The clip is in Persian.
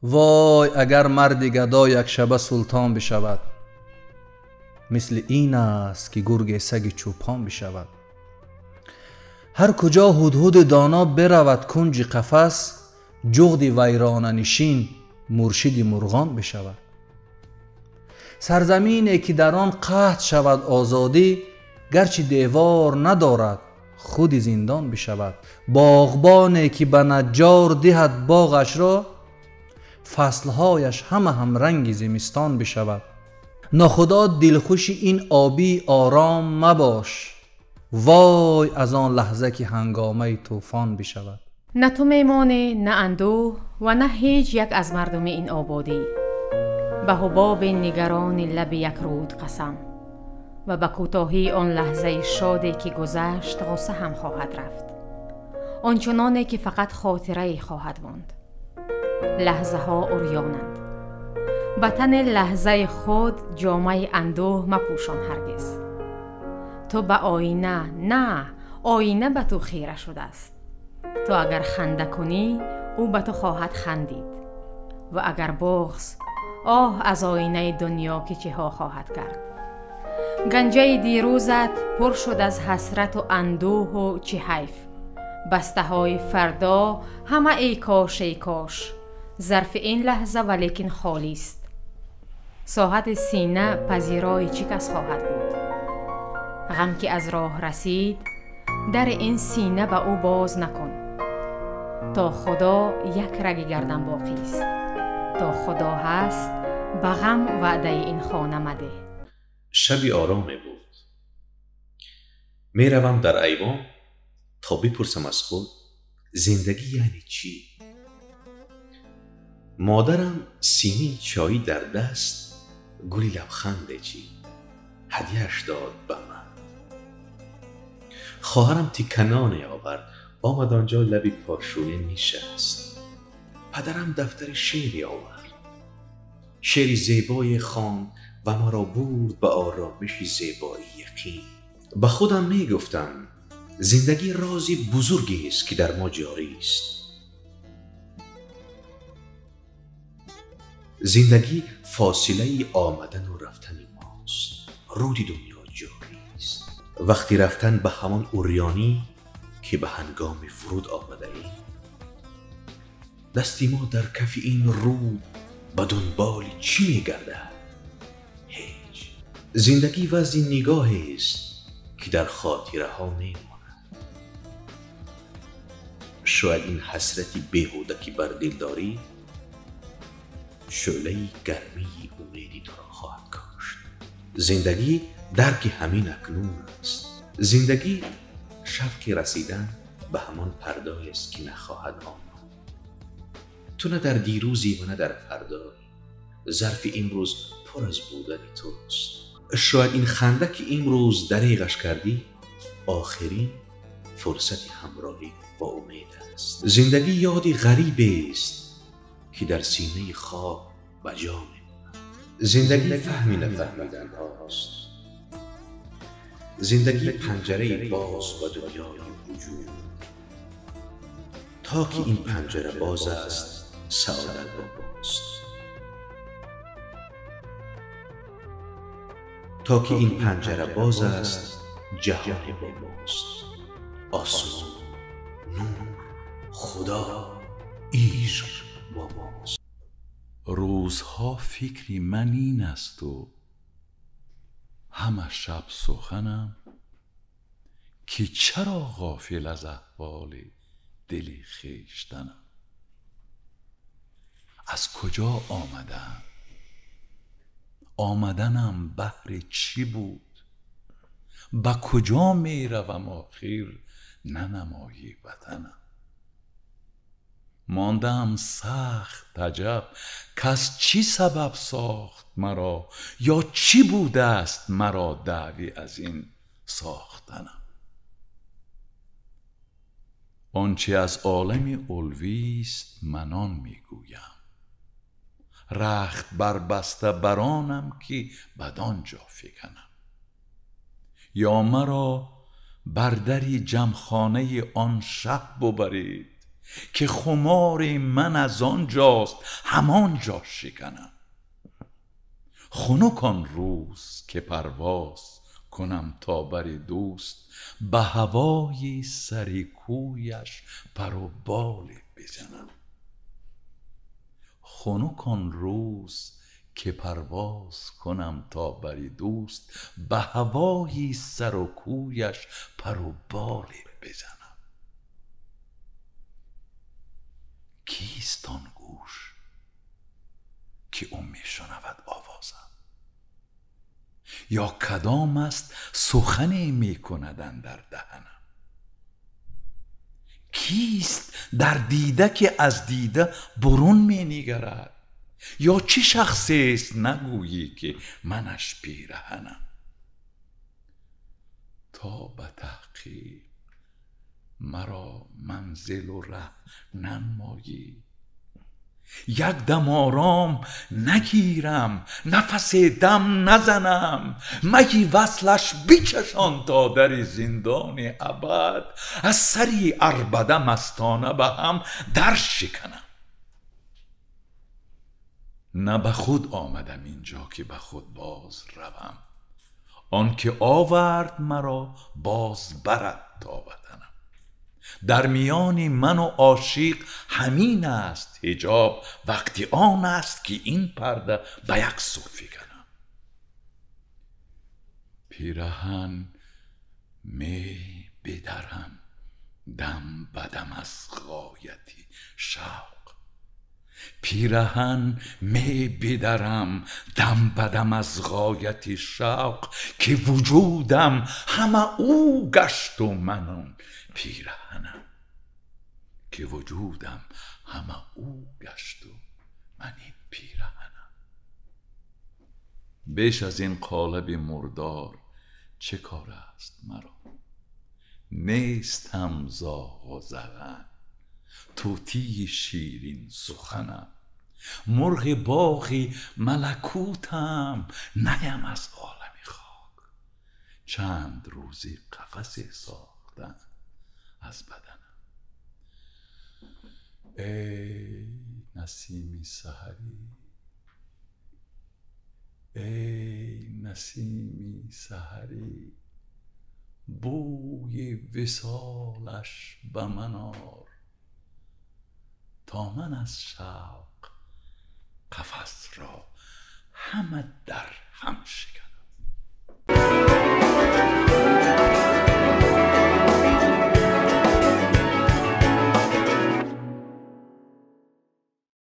وای اگر مرد گدا یک شبه سلطان بشود، مثل این است که گرگ سگ چوپان بشود. هر کجا هدهد دانا برود کنج قفس، جغد ویرانه نشین مرشد مرغان بشود. سرزمینی که در آن قحط شود آزادی، گرچه دیوار ندارد خود زندان بشود. باغبانی که به نجار دهد باغش را، فصلهایش همه هم رنگ زمستان بشود. ناخدا دلخوش این آبی آرام مباش، وای از آن لحظه که هنگامه طوفان بشود. نه تو میمانی نه اندوه و نه هیچ یک از مردم این آبادی، به حباب نگران لب یک رود قسم، و به کوتاهی آن لحظه شادی که گذشت غصه هم خواهد رفت، آنچنانی که فقط خاطره خواهد ماند. لحظه ها عریانند، به تن لحظه خود جامه اندوه مپوشان هرگز. تو به آینه، نه آینه به تو خیره شده است. تو اگر خنده کنی او به تو خواهد خندید، و اگر بغض، آه از آینه دنیا که چه ها خواهد کرد. گنجه دیروزت پر شد از حسرت و اندوه و چه حیف. بسته های فردا همه ای کاش ای کاش، ظرف این لحظه ولیکن خالی است. ساحت سینه پذیرای چه کس خواهد بود؟ غم که از راه رسید در این سینه به او باز نکن. تا خدا یک رگ گردن باقی است، تا خدا هست به غم وعده این خانه مده. شبی آرامی بود. می روم در ایوان تا بپرسم از خود زندگی یعنی چی؟ مادرم سینی چایی در دست، گلی لبخند چی هدیهش داد به من. خواهرم تکنانی آورد، آمد آنجا لبی پرشویه نشست. پدرم دفتر شعری آورد، شعری زیبای خواند و مرا برد به آرامش زیبایی یقین. به خودم می گفتم زندگی رازی بزرگی است که در ما جاری است. زندگی فاصله آمدن و رفتن ماست. رود دنیا جاری است. وقتی رفتن به همان عریانی که به هنگام ورود آمده ایم. دستی ما در کف این رود به دنبال چی می گرده؟ هیچ. زندگی وزن نگاهی است که در خاطره ها می ماند. شاید این حسرتی بیهوده که بر دل داری، شعله گرمی امیدی تو را خواهد کاشت. زندگی درک همین اکنون است. زندگی شوق رسیدن به همان پرده‌ای است که نخواهد آمد. تو نه در دیروزی و نه در فردایی. ظرف امروز پر از بودن توست. شاید این خنده که امروز دریغش کردی آخرین فرصت همراهی با امید است. زندگی یادی غریب است که در سینه خواب به جا می‌ماند. زندگی فهمی نفهمیدن هاست. زندگی پنجره باز به دنیای وجود. تا که این پنجره باز است سعادت باست. تا که این پنجره باز است جهان باست. آسمان، نور، خدا، عشق با ماست. روزها فکری من این است و همه شب سخنم که چرا غافل از احوال دل خویشتنم. از کجا آمدم؟ آمدنم بهر چی بود؟ به کجا می روم آخر ننمایی وطنم؟ ماندم سخت عجب کس چی سبب ساخت مرا، یا چی بوده است مرا دعوی از این ساختنم؟ آنچه از عالم علوی است من آن میگویم، رخت بربسته برانم که بدانجا فکنم. یا مرا بر دری جمخانه آن شه ببرید که خمار من از آن جاست همان جا شکنم. خنک آن روز که پرواز کنم تا بر دوست، به هوای سر کویش پر و بال بزنم. خنک آن روز که پرواز کنم تا بر دوست، به هوای سر و کویش پر و بال بزنم. کیست آن گوش که او می شنود آوازم؟ یا کدام است سخنی می کند اندر دهنم؟ کیست در دیده که از دیده برون می نگرد؟ یا چه شخصی است نگویی که منش پیرهنم؟ تا به تحقیق مرا منزل و ره ننمایی، یک دم آرام نگیرم، نفس دم نزنم. مگی وصلش بکشان تا در زندان ابد، از سری عربده مستانه به هم در شکنم. نه به خود آمدم اینجا که به خود باز روم، آن که آورد مرا باز برد تا وطنم. در میان من و عاشق همین است حجاب، وقتی آن است که این پرده به یک سو فکنم. پیرهن می بدرم دم بدم از غایتی شوق، پیرهن می بدرم دم بدم از غایتی شوق، که وجودم همه او گشت و من آن پیرهنم. که وجودم همه او گشت و من این پیرهنم. بیش از این قالب مردار چه کار است مرا؟ نیستم زاغ و زغن، طوطی شیرین سخنم. مرغ باغ ملکوتم، نیم از عالم خاک. چند روزی قفسی ساختن از بدنم. ای نسیمی سحری، ای نسیمی سحری، بوی وصالش به من آر، تا من از شوق قفس را همه در هم شکنم.